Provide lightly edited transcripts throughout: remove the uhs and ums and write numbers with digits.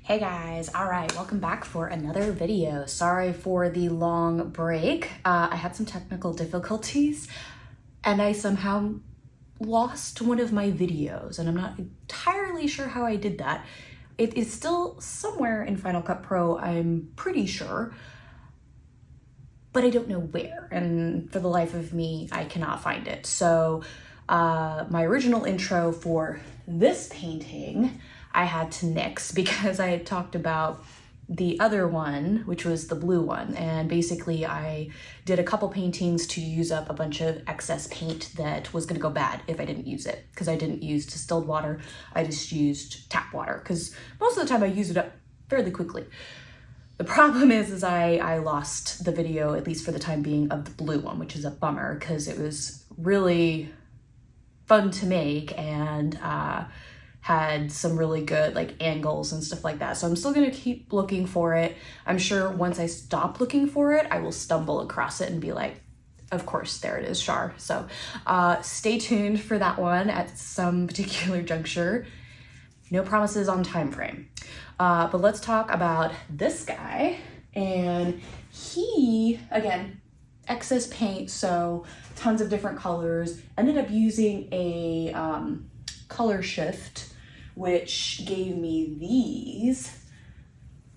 Hey guys, all right, welcome back for another video. Sorry for the long break. I had some technical difficulties and I somehow lost one of my videos and I'm not entirely sure how I did that. It is still somewhere in Final Cut Pro, I'm pretty sure, but I don't know where, and for the life of me, I cannot find it. So my original intro for this painting, I had to nix because I had talked about the other one, which was the blue one. And basically I did a couple paintings to use up a bunch of excess paint that was gonna go bad if I didn't use it, because I didn't use distilled water, I just used tap water, because most of the time I use it up fairly quickly. The problem is I lost the video, at least for the time being, of the blue one, which is a bummer because it was really fun to make and had some really good like angles and stuff like that. So I'm still gonna keep looking for it. I'm sure once I stop looking for it, I will stumble across it and be like, of course, there it is, Char. So stay tuned for that one at some particular juncture. No promises on time frame. But let's talk about this guy. And he, again, excess paint, so tons of different colors. Ended up using a color shift, which gave me these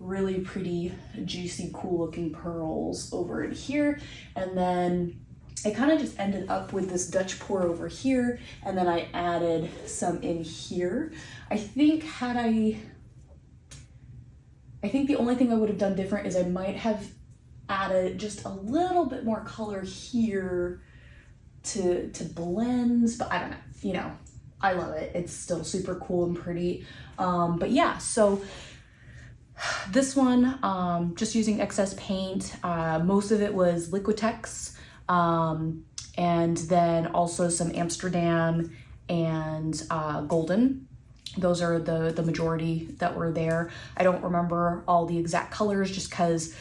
really pretty, juicy, cool looking pearls over in here. And then I kind of just ended up with this Dutchpour over here, and then I added some in here. I think the only thing I would have done different is I might have added just a little bit more color here to blend, but I don't know, you know, I love it. It's still super cool and pretty. But yeah, so this one, just using excess paint. Most of it was Liquitex, and then also some Amsterdam and Golden. Those are the majority that were there. I don't remember all the exact colors just because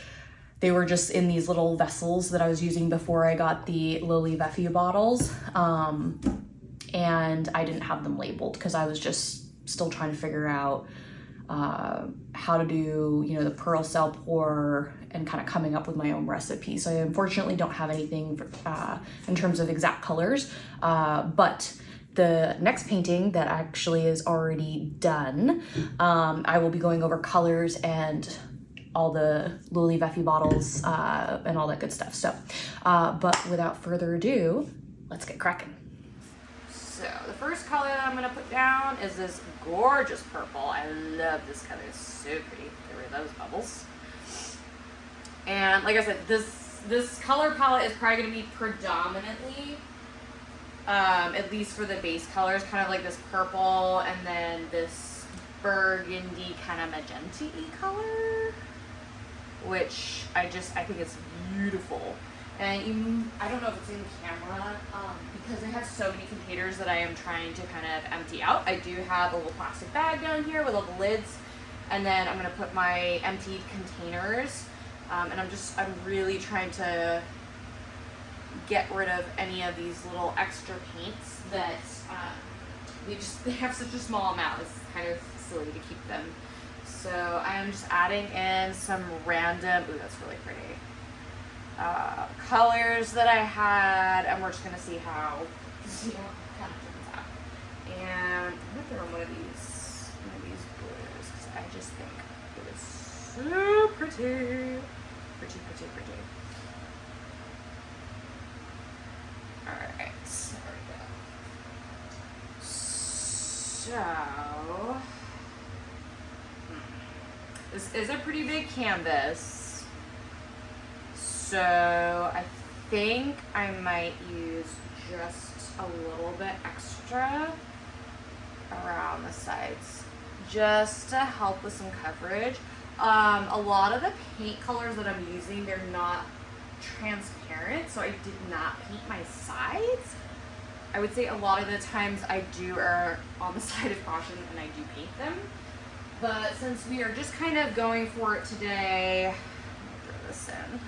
they were just in these little vessels that I was using before I got the Lily Veffy bottles. And I didn't have them labeled because I was just still trying to figure out how to do, you know, the pearl cell pour and kind of coming up with my own recipe. So I unfortunately don't have anything in terms of exact colors, but the next painting that actually is already done, I will be going over colors and all the Lily Veffy bottles and all that good stuff. So, but without further ado, let's get cracking. So the first color that I'm gonna put down is this gorgeous purple. I love this color, it's so pretty. Get rid of those bubbles. And like I said, this color palette is probably gonna be predominantly, at least for the base colors, kind of like this purple and then this burgundy kind of magenta-y color, which I think it's beautiful. And I don't know if it's in camera, because I have so many containers that I am trying to kind of empty out. I do have a little plastic bag down here with all the lids, and then I'm gonna put my emptied containers, and I'm really trying to get rid of any of these little extra paints that they have such a small amount. It's kind of silly to keep them. So I am just adding in some random, ooh, that's really pretty, colors that I had, and we're just gonna see how it kind of turns out. And I'm gonna throw in one of these blues because I just think it is so pretty. Alright, there we go. So, this is a pretty big canvas. So I think I might use just a little bit extra around the sides just to help with some coverage. A lot of the paint colors that I'm using, they're not transparent, so I did not paint my sides. I would say a lot of the times I do err on the side of caution and I do paint them. But since we are just kind of going for it today, let me throw this in.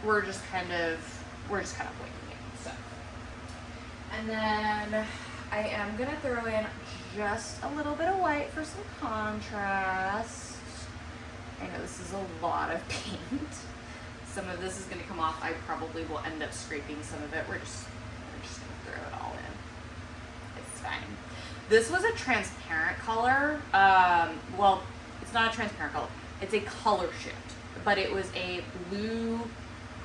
We're just kind of winging it. So, and then I am gonna throw in just a little bit of white for some contrast. I know this is a lot of paint. Some of this is gonna come off. I probably will end up scraping some of it. We're just gonna throw it all in. It's fine. This was a transparent color. Well, it's not a transparent color. It's a color shift, but it was a blue,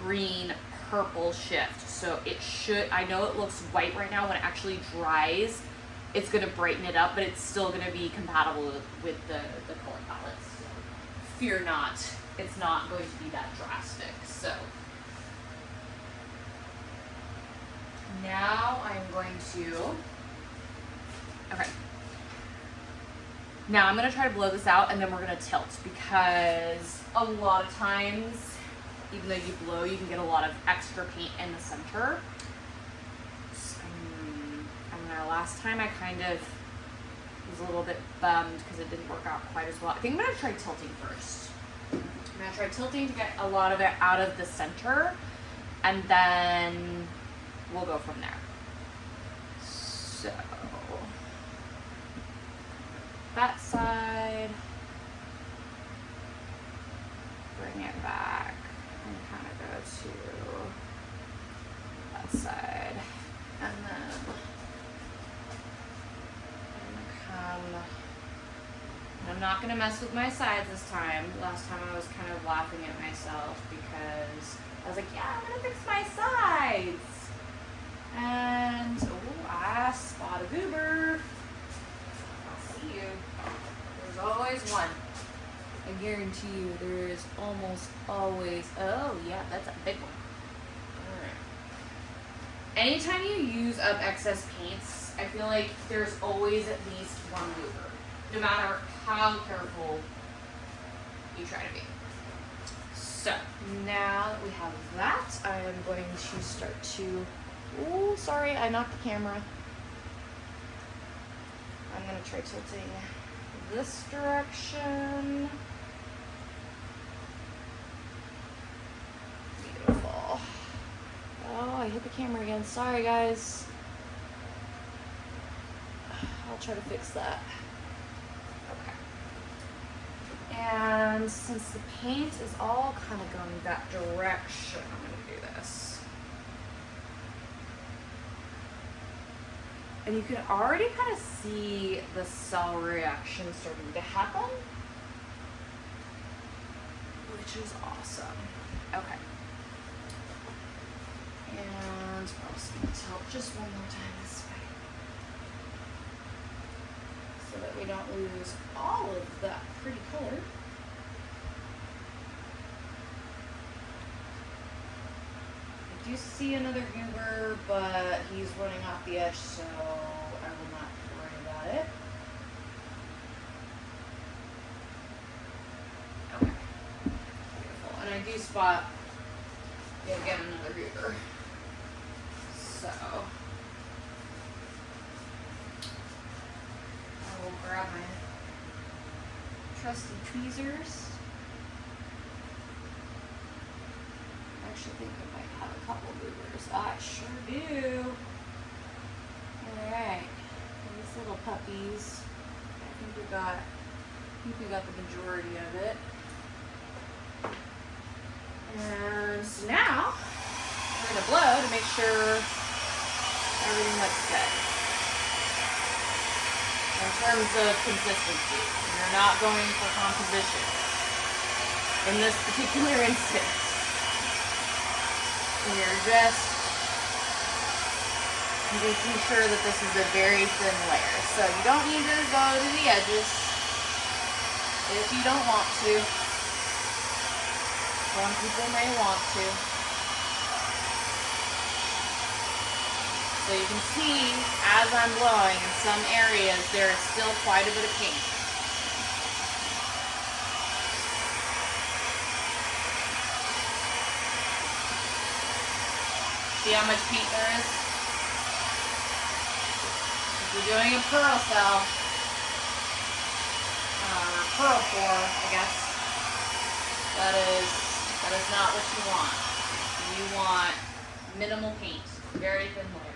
green, purple shift. So it should, I know it looks white right now. When it actually dries, it's gonna brighten it up, but it's still gonna be compatible with the color palettes. So fear not, it's not going to be that drastic. So now I'm going to, okay. Now I'm gonna try to blow this out and then we're gonna tilt, because a lot of times, even though you blow, you can get a lot of extra paint in the center. I don't know, last time I kind of was a little bit bummed because it didn't work out quite as well. I think I'm gonna try tilting first. I'm gonna try tilting to get a lot of it out of the center, and then we'll go from there. So, that side, bring it back, and kind of go to that side, and then I'm gonna come. I'm not gonna mess with my sides this time. Last time I was kind of laughing at myself because I was like, yeah, I'm gonna fix my sides, and oh, I spot a goober. You. There's always one. I guarantee you there is almost always, oh yeah, that's a big one. Alright. Anytime you use up excess paints, I feel like there's always at least one goober, no matter how careful you try to be. So now that we have that, I am going to start to, oh sorry, I knocked the camera. I'm going to try tilting this direction. Beautiful. Oh, I hit the camera again. Sorry, guys. I'll try to fix that. Okay. And since the paint is all kind of going that direction, I'm going to do this. And you can already kind of see the cell reaction starting to happen, which is awesome. Okay. And we're also going to tilt just one more time this way, so that we don't lose all of that pretty color. I do see another goober, but he's running off the edge, so I will not worry about it. Okay. Beautiful. And I do spot yet again another goober. So I will grab my trusty tweezers. I actually think I might have a couple goobers. I sure do. Alright. These little puppies. I think we got the majority of it. And so now we're gonna blow to make sure everything looks good. In terms of consistency, you're not going for composition in this particular instance. You're just making sure that this is a very thin layer. So you don't need to go to the edges if you don't want to. Some people may want to. So you can see as I'm blowing, in some areas there is still quite a bit of paint. See how much paint there is? If you're doing a pearl cell, pearl pour, I guess, that is not what you want. You want minimal paint, very thin layer.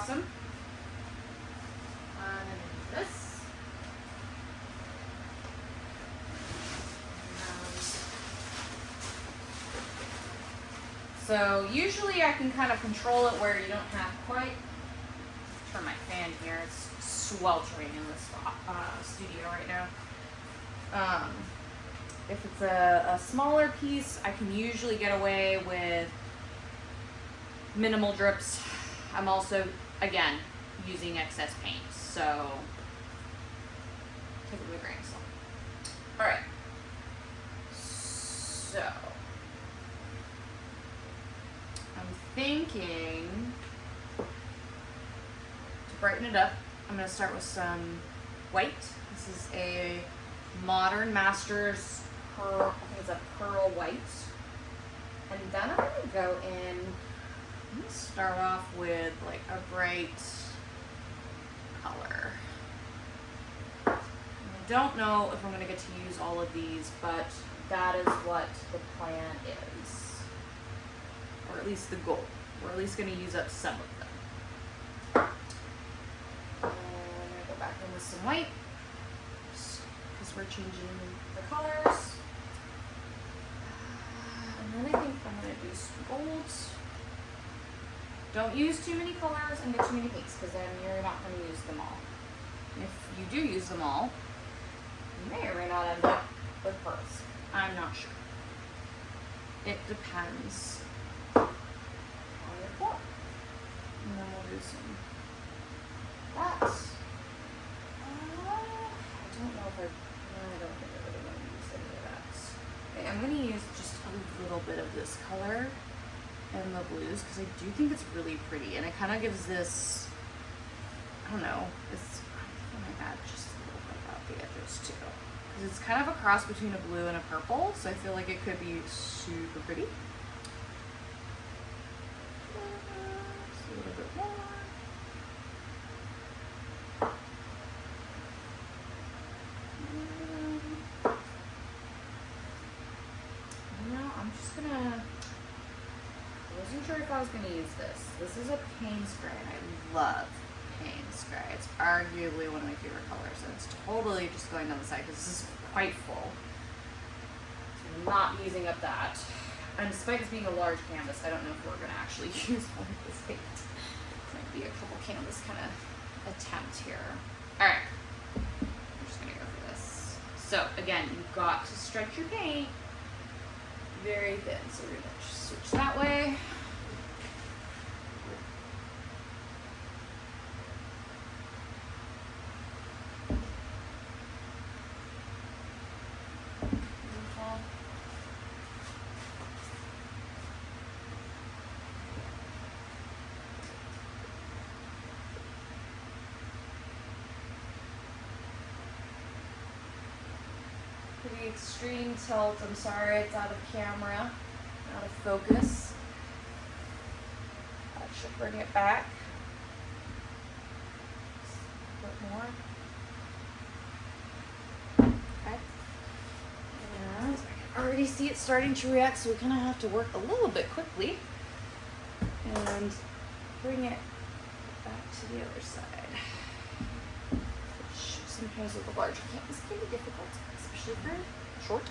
awesome. I'm going to do this. So usually I can kind of control it where you don't have quite, turn my fan here, it's sweltering in this studio right now. If it's a smaller piece, I can usually get away with minimal drips. I'm also, again, using excess paint, so take it with a grain of salt. All right, so I'm thinking to brighten it up, I'm going to start with some white. This is a Modern Masters pearl, I think it's a pearl white. And then I'm going to go in, I'm going to start off with like a bright color. I don't know if I'm going to get to use all of these, but that is what the plan is. Or at least the goal. We're at least going to use up some of them. And I'm going to go back in with some white, because we're changing the colors. And then I think I'm going to do some golds. Don't use too many colors and get too many pinks, because then you're not going to use them all. And if you do use them all, you may or may not end up with pearls. I'm not sure. It depends on your pour. And then we'll do some that. I don't know if I don't think I really want to use any of that. Okay, I'm going to use just a little bit of this color and the blues, because I do think it's really pretty, and it kind of gives this, I don't know, it's, I'm going to add just a little bit about the edges too, because it's kind of a cross between a blue and a purple, so I feel like it could be super pretty. Just a little bit more. Now I'm just gonna, I wasn't sure if I was going to use this. This is a Payne's Gray, and I love Payne's Gray. It's arguably one of my favorite colors, and it's totally just going down the side because this is quite full. So I'm not using up that. And despite this being a large canvas, I don't know if we're going to actually use all of this paint. Might be a couple canvas kind of attempt here. All right, I'm just going to go for this. So again, you've got to stretch your paint very thin, so we're going to switch that way. Pretty extreme tilt. I'm sorry, it's out of camera, out of focus. That should bring it back. Just a bit more. Okay. And I can already see it starting to react, so we kind of have to work a little bit quickly and bring it back to the other side. Which sometimes with a larger canvas can be difficult, especially for short.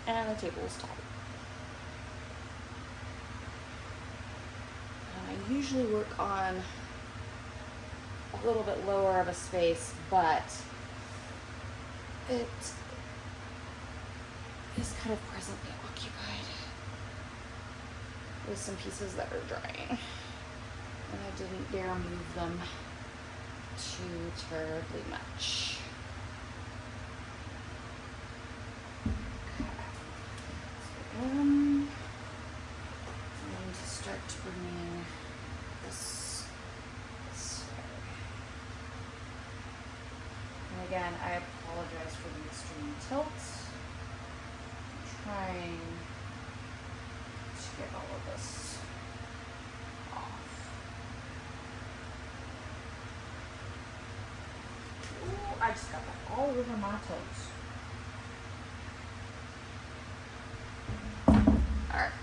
And the table is tall. And I usually work on a little bit lower of a space, but it is kind of presently occupied with some pieces that are drying. And I didn't dare move them too terribly much. I'm going to start bringing this way. And again, I apologize for the extreme tilt. I'm trying to get all of this off. Ooh, I just got that all over my toes. Alright.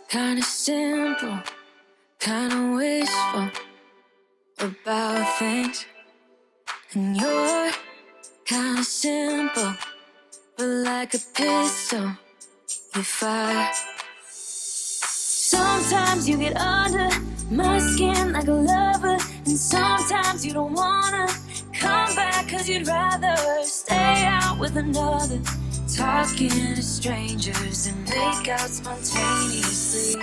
Kinda simple, kinda wishful about things. And you're kinda simple, but like a pistol, you fire. Sometimes you get under my skin like a lover, and sometimes you don't wanna come back 'cause you'd rather stay out with another. Talking to strangers and make out spontaneously.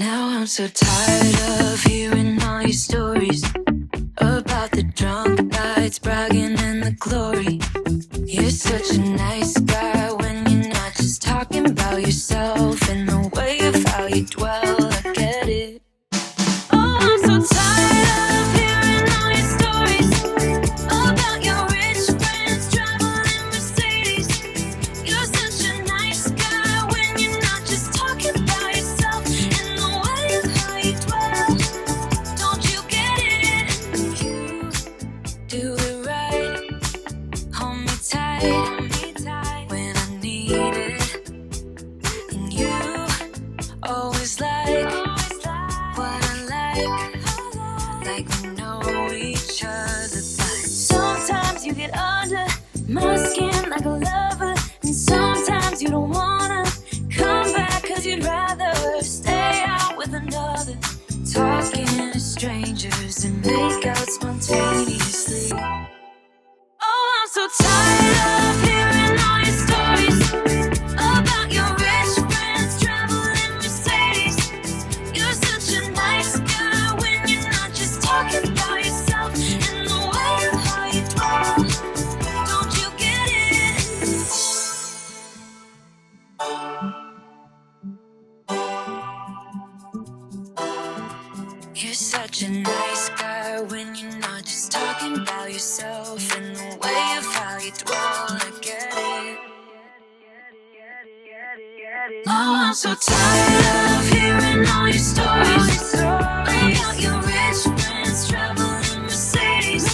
Now I'm so tired of hearing all your stories about the drunk nights, bragging in the glory. You're such a nice guy when you're not just talking about yourself and the way of how you dwell. I get it. Oh, I'm so tired of hearing all your stories about your rich friends traveling Mercedes. You're such a nice guy when you're not just talking about yourself and the way of how you dwell. Don't you get it? You do it right. Hold me tight when I need it. And you always like what I like we know each other. But sometimes you get under my skin like a lover, and sometimes you don't wanna come back 'cause you'd rather stay out with another. Talking to strangers and make out spontaneously. Oh, I'm so tired of hearing all your stories about your rich friends traveling Mercedes. You're such a nice guy when you're not just talking about yourself and the way of how you dwell. Don't you get it? You're such a nice guy when you're not just talking about yourself and the way of how you dwell. I get it. Now I'm so tired of hearing all your stories about your rich friends traveling Mercedes.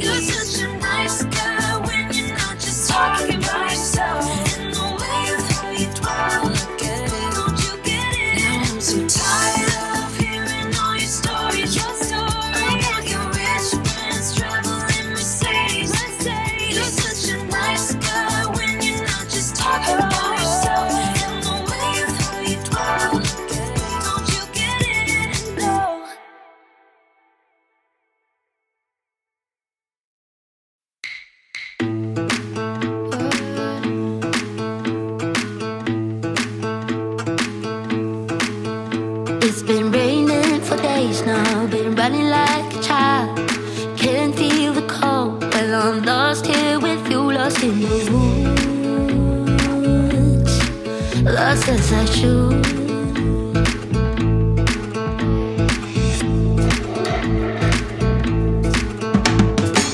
You're such a nice guy when you're not just talking about yourself and the way of how you dwell. I get it. Don't you get it? Now I'm so tired of hearing all your stories about your rich friends traveling Mercedes. You're such a nice guy when you're not just talking about yourself and the way of how you dwell. Don't you get it? No. It's been raining for days now, been running like a child. Can't feel the cold, well I'm lost here with you, lost in these woods, lost as I should.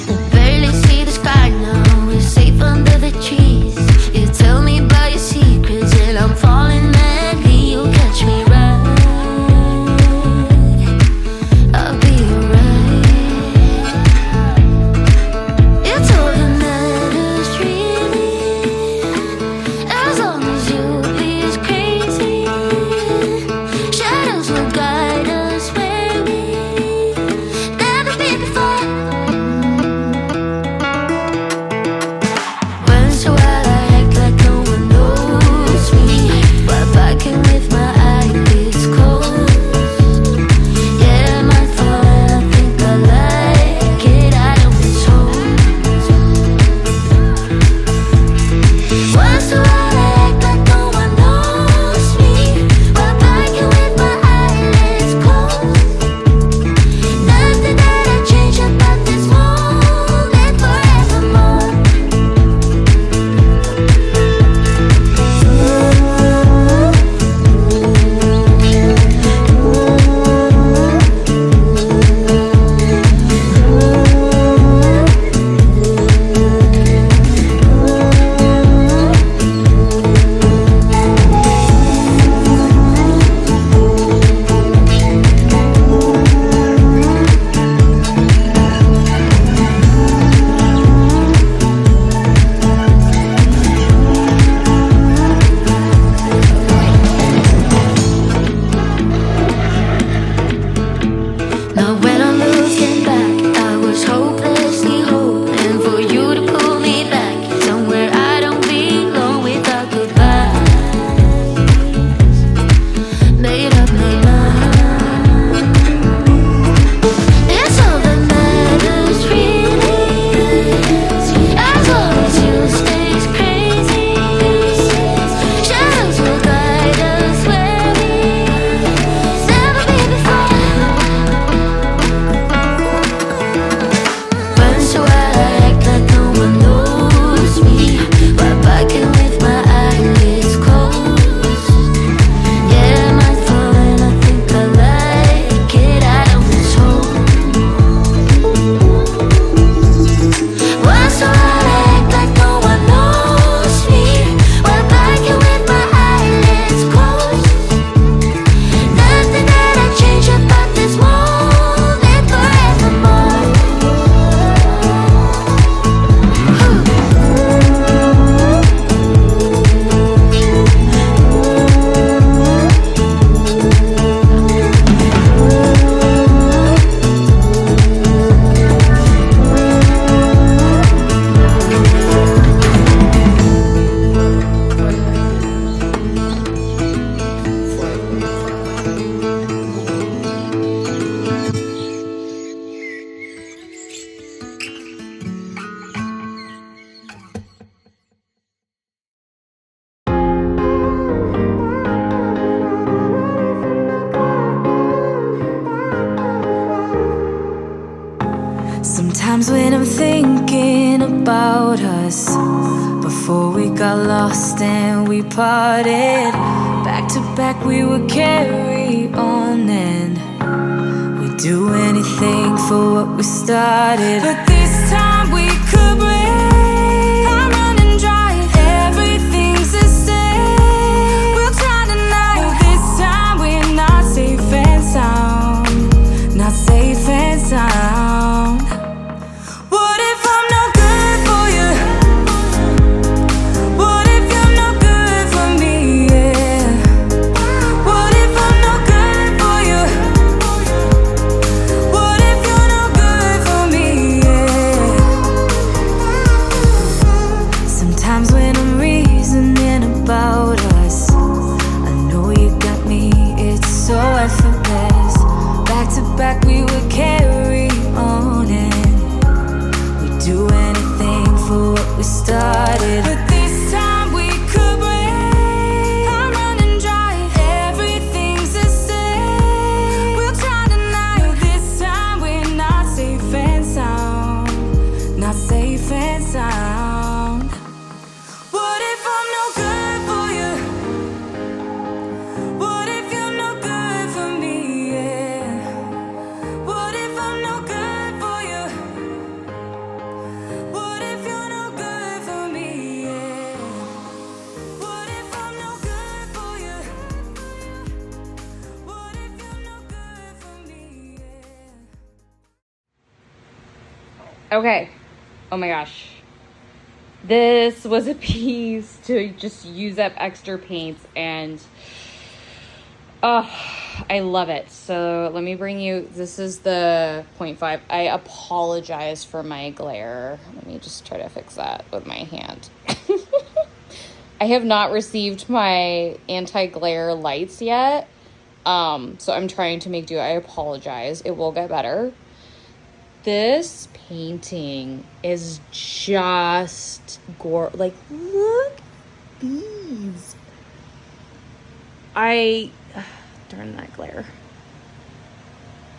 I barely see the sky now, we're safe under the trees. You tell me about your secrets and I'm falling madly. You catch me right, I'll be alright. It's all that matters really, as long as you be as crazy. Sometimes when I'm thinking about us, before we got lost and we parted, back to back we would carry on and we'd do anything for what we started. But this time we could break. I'm running dry, everything's the same. We'll try tonight, but this time we're not safe and sound. Not safe and sound. What if I'm no good for you? What if you're no good for me? Yeah. What if I'm no good for you? What if you're no good for me? Yeah. Sometimes when I'm reasoning about us, I know you got me, it's so effortless. Back to back we would carry on and we'd do anything for what we started. But this time we could break. I'm running dry, everything's the same. We'll try tonight, but this time we're not safe and sound. Not safe and sound. What if I'm no good for you? What if you're no good for me? Yeah. What if I'm no good for you? What if you're no good for me? Yeah. What if I'm no good for you? What if you're no good for me? Yeah. Okay. Oh my gosh. This was a piece to just use up extra paints and I love it. So let me bring you, this is the 0.5. I apologize for my glare. Let me just try to fix that with my hand. I have not received my anti-glare lights yet. So I'm trying to make do. I apologize. It will get better. This painting is just gorgeous. Like, look at these. Darn that glare.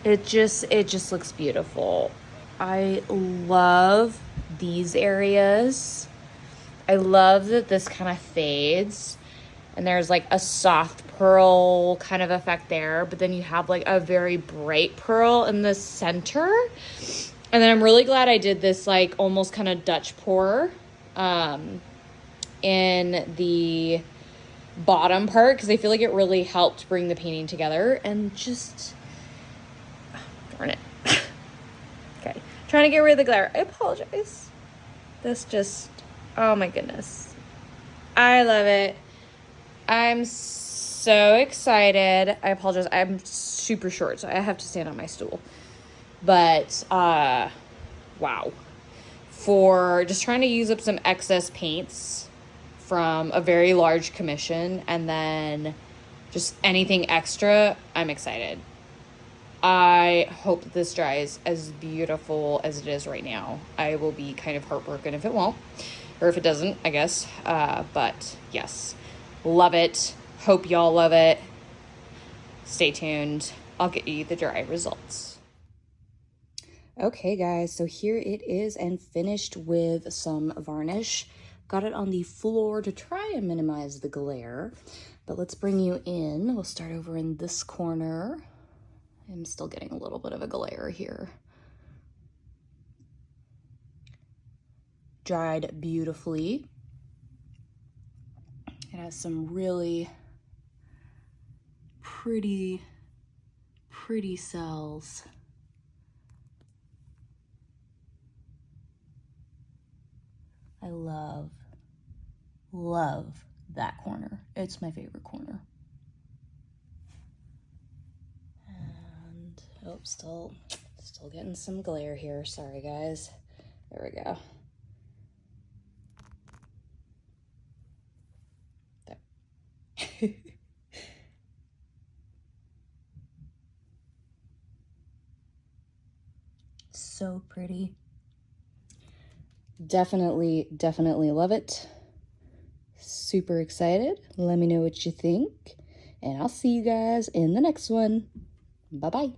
It just looks beautiful. I love these areas. I love that this kind of fades and there's like a soft pearl kind of effect there, but then you have like a very bright pearl in the center. And then I'm really glad I did this like almost kind of Dutchpour in the bottom part because I feel like it really helped bring the painting together and just darn it. Okay, trying to get rid of the glare. I apologize. This just, oh my goodness, I love it. I'm so excited. I apologize, I'm super short so I have to stand on my stool, but wow, for just trying to use up some excess paints from a very large commission and then just anything extra, I'm excited. I hope that this dries as beautiful as it is right now. I will be kind of heartbroken if it won't, or if it doesn't, I guess. But yes, love it. Hope y'all love it. Stay tuned. I'll get you the dry results. Okay guys, so here it is and finished with some varnish. Got it on the floor to try and minimize the glare, but let's bring you in. We'll start over in this corner. I'm still getting a little bit of a glare here. Dried beautifully. It has some really pretty cells. I love that corner. It's my favorite corner. And, oh, still getting some glare here. Sorry, guys. There we go. There. So pretty. Definitely love it. Super excited. Let me know what you think, and I'll see you guys in the next one. Bye-bye.